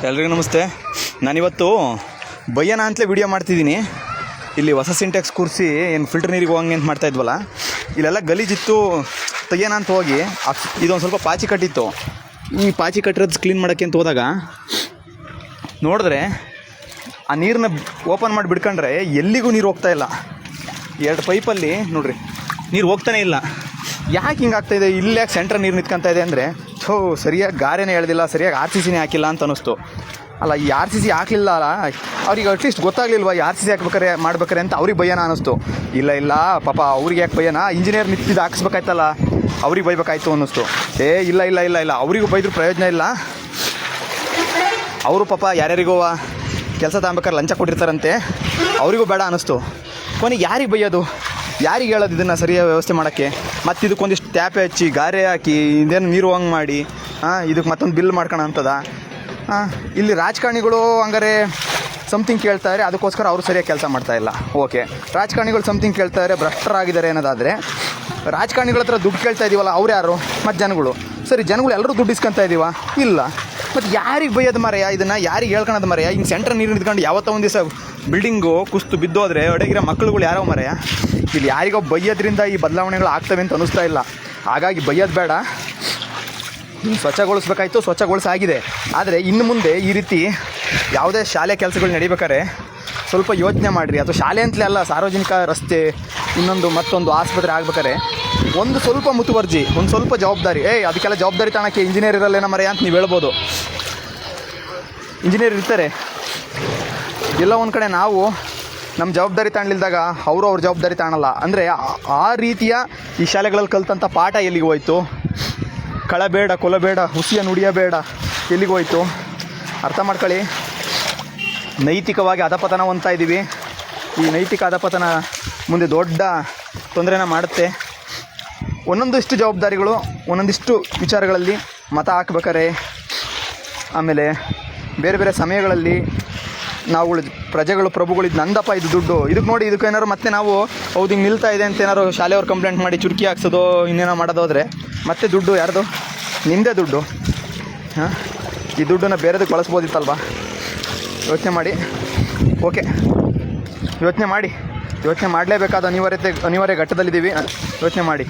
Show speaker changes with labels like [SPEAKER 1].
[SPEAKER 1] ಎಲ್ರಿಗೂ ನಮಸ್ತೆ. ನಾನಿವತ್ತು ಬಯ್ಯನ ಅಂತಲೇ ವಿಡಿಯೋ ಮಾಡ್ತಿದ್ದೀನಿ. ಇಲ್ಲಿ ಹೊಸ ಸಿಂಟೆಕ್ಸ್ ಕೂರಿಸಿ ಏನು ಫಿಲ್ಟರ್ ನೀರಿಗೆ ಹೋಗಂಗೆ ಅಂತ ಮಾಡ್ತಾಯಿದ್ವಲ್ಲ, ಇಲ್ಲೆಲ್ಲ ಗಲೀಜಿತ್ತು ತೆಗಿಯೋಣ ಅಂತ ಹೋಗಿ ಇದೊಂದು ಸ್ವಲ್ಪ ಪಾಚಿ ಕಟ್ಟಿತ್ತು. ಈ ಪಾಚಿ ಕಟ್ಟಿರೋದು ಕ್ಲೀನ್ ಮಾಡೋಕ್ಕೆ ಅಂತ ಹೋದಾಗ ನೋಡಿದ್ರೆ ಆ ನೀರನ್ನ ಓಪನ್ ಮಾಡಿ ಬಿಡ್ಕೊಂಡ್ರೆ ಎಲ್ಲಿಗೂ ನೀರು ಹೋಗ್ತಾಯಿಲ್ಲ. 2 ಪೈಪಲ್ಲಿ ನೋಡ್ರಿ ನೀರು ಹೋಗ್ತಾನೆ ಇಲ್ಲ. ಯಾಕೆ ಹಿಂಗೆ ಆಗ್ತಾಯಿದೆ? ಇಲ್ಲಿ ಯಾಕೆ ಸೆಂಟ್ರ್ ನೀರು ನಿಂತ್ಕೊತಾ ಇದೆ ಅಂದರೆ ಸರಿಯಾಗಿ ಗಾರೆನೇ ಹೇಳ್ದಿಲ್ಲ, ಸರಿಯಾಗಿ RCC ಹಾಕಿಲ್ಲ ಅಂತ ಅನ್ನಿಸ್ತು. ಅಲ್ಲ, ಈ RCC ಹಾಕಲಿಲ್ಲ ಅಲ್ಲ, ಅವ್ರಿಗೆ ಅಟ್ಲೀಸ್ಟ್ ಗೊತ್ತಾಗಲಿಲ್ವ ಈ RCC ಹಾಕ್ಬೇಕಾರೆ ಮಾಡ್ಬೇಕಾರೆ ಅಂತ ಅವ್ರಿಗೆ ಭಯನ ಅನ್ನಿಸ್ತು. ಇಲ್ಲ ಪಾಪ ಅವ್ರಿಗೆ ಯಾಕೆ ಭಯನ, ಇಂಜಿನಿಯರ್ ನಿಂತಿದ್ದು ಹಾಕ್ಸ್ಬೇಕಾಯ್ತಲ್ಲ ಅವ್ರಿಗೆ ಬೈಬೇಕಾಯ್ತು ಅನ್ನಿಸ್ತು. ಇಲ್ಲ ಅವರಿಗೂ ಬೈದ್ರೂ ಪ್ರಯೋಜನ ಇಲ್ಲ. ಅವರು ಪಾಪ ಯಾರ್ಯಾರಿಗೋ ಕೆಲಸ ತಗೊಬೇಕಾದ್ರೆ ಲಂಚ ಕೊಟ್ಟಿರ್ತಾರಂತೆ, ಅವರಿಗೂ ಬೇಡ ಅನ್ನಿಸ್ತು. ಕೊನೆಗೆ ಯಾರಿಗೆ ಬೈಯೋದು, ಯಾರಿಗೆ ಹೇಳೋದು ಇದನ್ನು ಸರಿಯಾಗಿ ವ್ಯವಸ್ಥೆ ಮಾಡೋಕ್ಕೆ? ಮತ್ತು ಇದಕ್ಕೊಂದಿಷ್ಟು ಟ್ಯಾಪೆ ಹಚ್ಚಿ ಗಾರೆ ಹಾಕಿ ಇದೇನು ನೀರು ಹಂಗೆ ಮಾಡಿ ಇದಕ್ಕೆ ಮತ್ತೊಂದು ಬಿಲ್ ಮಾಡ್ಕೊಳ ಅಂತದ. ಇಲ್ಲಿ ರಾಜಕಾರಣಿಗಳು ಹಂಗಾರೆ ಸಮಥಿಂಗ್ ಕೇಳ್ತಾರೆ, ಅದಕ್ಕೋಸ್ಕರ ಅವರು ಸರಿಯಾಗಿ ಕೆಲಸ ಮಾಡ್ತಾಯಿಲ್ಲ. ಓಕೆ, ರಾಜಕಾರಣಿಗಳು ಸಮಥಿಂಗ್ ಕೇಳ್ತಾರೆ, ಭ್ರಷ್ಟರಾಗಿದ್ದಾರೆ ಅನ್ನೋದಾದರೆ ರಾಜಕಾರಣಿಗಳ ಹತ್ರ ದುಡ್ಡು ಕೇಳ್ತಾ ಇದ್ದೀವಲ್ಲ, ಅವ್ರು ಯಾರು? ಮತ್ತು ಜನಗಳು. ಸರಿ, ಜನಗಳು ಎಲ್ಲರೂ ದುಡ್ಡು ಇಸ್ಕೊತಾ ಇದ್ದೀವ? ಇಲ್ಲ. ಮತ್ತು ಯಾರಿಗೆ ಬೈಯೋದು ಮರೆಯ? ಇದನ್ನು ಯಾರಿಗೆ ಹೇಳ್ಕೊಳೋದು ಮರೆಯ? ಹಿಂಗೆ ಸೆಂಟ್ರ್ ನೀರು ನಿಂತ್ಕೊಂಡು ಯಾವತ್ತೋ ಒಂದು ದಿವಸ ಬಿಲ್ಡಿಂಗು ಕುಸ್ತು ಬಿದ್ದೋದ್ರೆ ಅಡಗಿರೋ ಮಕ್ಕಳುಗಳು ಯಾರೋ ಮರೆಯ? ಇಲ್ಲಿ ಯಾರಿಗೋ ಬೈಯೋದ್ರಿಂದ ಈ ಬದಲಾವಣೆಗಳು ಆಗ್ತವೆ ಅಂತ ಅನ್ನಿಸ್ತಾ ಇಲ್ಲ. ಹಾಗಾಗಿ ಬೈಯೋದು ಬೇಡ, ಸ್ವಚ್ಛಗೊಳಿಸ್ಬೇಕಾಯ್ತು, ಸ್ವಚ್ಛಗೊಳಿಸಾಗಿದೆ. ಆದರೆ ಇನ್ನು ಮುಂದೆ ಈ ರೀತಿ ಯಾವುದೇ ಶಾಲೆ ಕೆಲಸಗಳು ನಡಿಬೇಕಾದ್ರೆ ಸ್ವಲ್ಪ ಯೋಚನೆ ಮಾಡಿರಿ. ಅಥವಾ ಶಾಲೆ ಅಂತಲೇ ಅಲ್ಲ, ಸಾರ್ವಜನಿಕ ರಸ್ತೆ, ಇನ್ನೊಂದು ಮತ್ತೊಂದು ಆಸ್ಪತ್ರೆ ಆಗ್ಬೇಕಾದ್ರೆ ಒಂದು ಸ್ವಲ್ಪ ಮುತುವರ್ಜಿ, ಒಂದು ಸ್ವಲ್ಪ ಜವಾಬ್ದಾರಿ. ಅದಕ್ಕೆಲ್ಲ ಜವಾಬ್ದಾರಿ ತಾಣಕ್ಕೆ ಇಂಜಿನಿಯರ್ ಇರಲ್ಲೇನೋ ಮರೆಯ ಅಂತ ನೀವು ಹೇಳ್ಬೋದು. ಇಂಜಿನಿಯರ್ ಇರ್ತಾರೆ. ಎಲ್ಲ ಒಂದು ಕಡೆ ನಾವು ನಮ್ಮ ಜವಾಬ್ದಾರಿ ತಾಣಲಿಲ್ದಾಗ ಅವರು ಅವ್ರ ಜವಾಬ್ದಾರಿ ತಾಣಲ್ಲ. ಅಂದರೆ ಆ ರೀತಿಯ ಈ ಶಾಲೆಗಳಲ್ಲಿ ಕಲಿತಂಥ ಪಾಠ ಎಲ್ಲಿಗೆ ಹೋಯ್ತು? ಕಳಬೇಡ, ಕೊಲಬೇಡ, ಹುಸಿಯ ನುಡಿಯಬೇಡ ಎಲ್ಲಿಗೆ ಹೋಯ್ತು? ಅರ್ಥ ಮಾಡ್ಕೊಳ್ಳಿ. ನೈತಿಕವಾಗಿ ಅಧಪತನ ಹೊಂದ್ತಾ ಇದ್ದೀವಿ. ಈ ನೈತಿಕ ಅಧಪತನ ಮುಂದೆ ದೊಡ್ಡ ತೊಂದರೆನ ಮಾಡುತ್ತೆ. ಒಂದೊಂದಿಷ್ಟು ಜವಾಬ್ದಾರಿಗಳು, ಒಂದೊಂದಿಷ್ಟು ವಿಚಾರಗಳಲ್ಲಿ ಮತ ಹಾಕ್ಬೇಕಾರೆ, ಆಮೇಲೆ ಬೇರೆ ಬೇರೆ ಸಮಯಗಳಲ್ಲಿ ನಾವುಗಳು ಪ್ರಜೆಗಳು, ಪ್ರಭುಗಳು, ಇದು ನಂದಪ್ಪ, ಇದು ದುಡ್ಡು, ಇದಕ್ಕೆ ನೋಡಿ, ಇದಕ್ಕೆ ಏನಾದ್ರು ಮತ್ತೆ ನಾವು ಹೌದು ಹಿಂಗೆ ನಿಲ್ತಾ ಇದೆ ಅಂತ ಏನಾದ್ರು ಶಾಲೆಯವ್ರು ಕಂಪ್ಲೇಂಟ್ ಮಾಡಿ ಚುರುಕಿ ಹಾಕ್ಸೋದು ಇನ್ನೇನೋ ಮಾಡೋದೋದ್ರೆ ಮತ್ತೆ ದುಡ್ಡು ಯಾರ್ದು? ನಿಮ್ಮದೇ ದುಡ್ಡು. ಈ ದುಡ್ಡನ್ನು ಬೇರೆದಕ್ಕೆ ಬಳಸ್ಬೋದಿತ್ತಲ್ವ? ಯೋಚನೆ ಮಾಡಿ. ಓಕೆ, ಯೋಚನೆ ಮಾಡಲೇಬೇಕಾದ ಅನಿವಾರ್ಯ ಘಟ್ಟದಲ್ಲಿದ್ದೀವಿ. ಯೋಚನೆ ಮಾಡಿ.